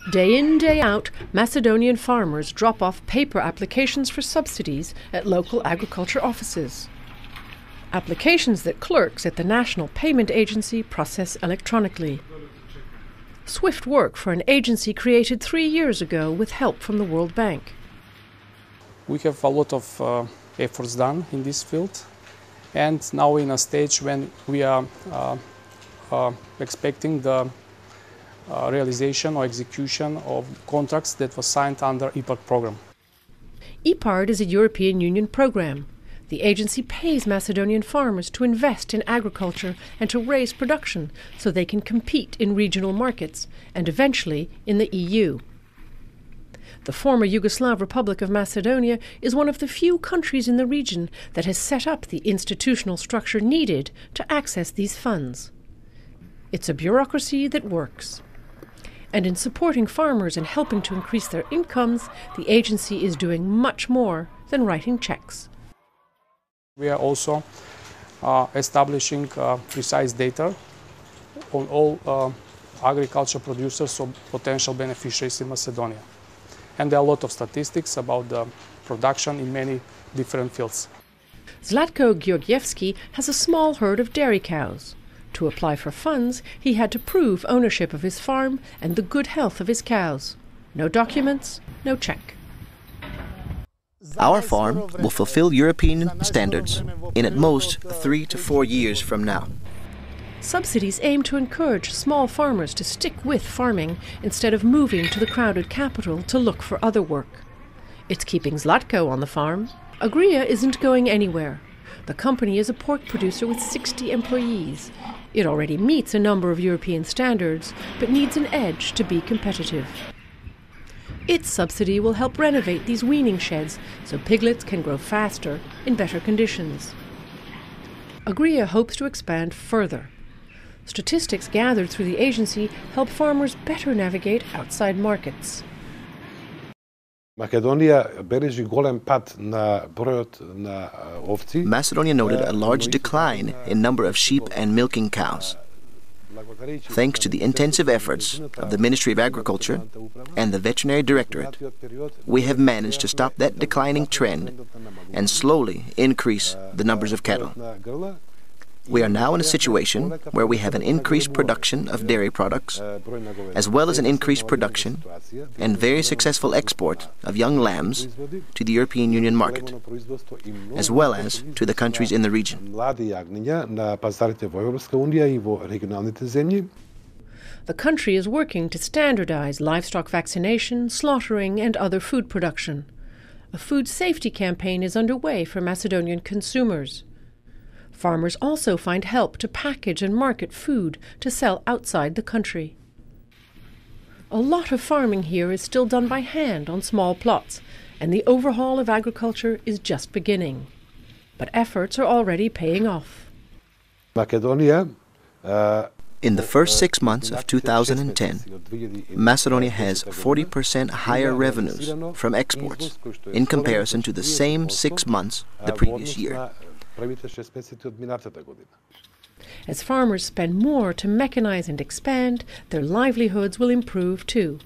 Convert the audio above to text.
Day in, day out, Macedonian farmers drop off paper applications for subsidies at local agriculture offices. Applications that clerks at the National Payment Agency process electronically. Swift work for an agency created 3 years ago with help from the World Bank. We have a lot of efforts done in this field, and now in a stage when we are expecting the realization or execution of contracts that were signed under IPARD program. IPARD is a European Union program. The agency pays Macedonian farmers to invest in agriculture and to raise production so they can compete in regional markets and eventually in the EU. The former Yugoslav Republic of Macedonia is one of the few countries in the region that has set up the institutional structure needed to access these funds. It's a bureaucracy that works. And in supporting farmers and helping to increase their incomes, the agency is doing much more than writing checks. We are also establishing precise data on all agriculture producers or potential beneficiaries in Macedonia. And there are a lot of statistics about the production in many different fields. Zlatko Georgievski has a small herd of dairy cows. To apply for funds, he had to prove ownership of his farm and the good health of his cows. No documents, no check. Our farm will fulfill European standards in at most 3 to 4 years from now. Subsidies aim to encourage small farmers to stick with farming instead of moving to the crowded capital to look for other work. It's keeping Zlatko on the farm. Agria isn't going anywhere. The company is a pork producer with 60 employees. It already meets a number of European standards, but needs an edge to be competitive. Its subsidy will help renovate these weaning sheds so piglets can grow faster in better conditions. Agria hopes to expand further. Statistics gathered through the agency help farmers better navigate outside markets. Macedonia noted a large decline in number of sheep and milking cows. Thanks to the intensive efforts of the Ministry of Agriculture and the Veterinary Directorate, we have managed to stop that declining trend and slowly increase the numbers of cattle. We are now in a situation where we have an increased production of dairy products, as well as an increased production and very successful export of young lambs to the European Union market, as well as to the countries in the region. The country is working to standardize livestock vaccination, slaughtering, and other food production. A food safety campaign is underway for Macedonian consumers. Farmers also find help to package and market food to sell outside the country. A lot of farming here is still done by hand on small plots, and the overhaul of agriculture is just beginning. But efforts are already paying off. In the first 6 months of 2010, Macedonia has 40% higher revenues from exports in comparison to the same 6 months the previous year. As farmers spend more to mechanize and expand, their livelihoods will improve too.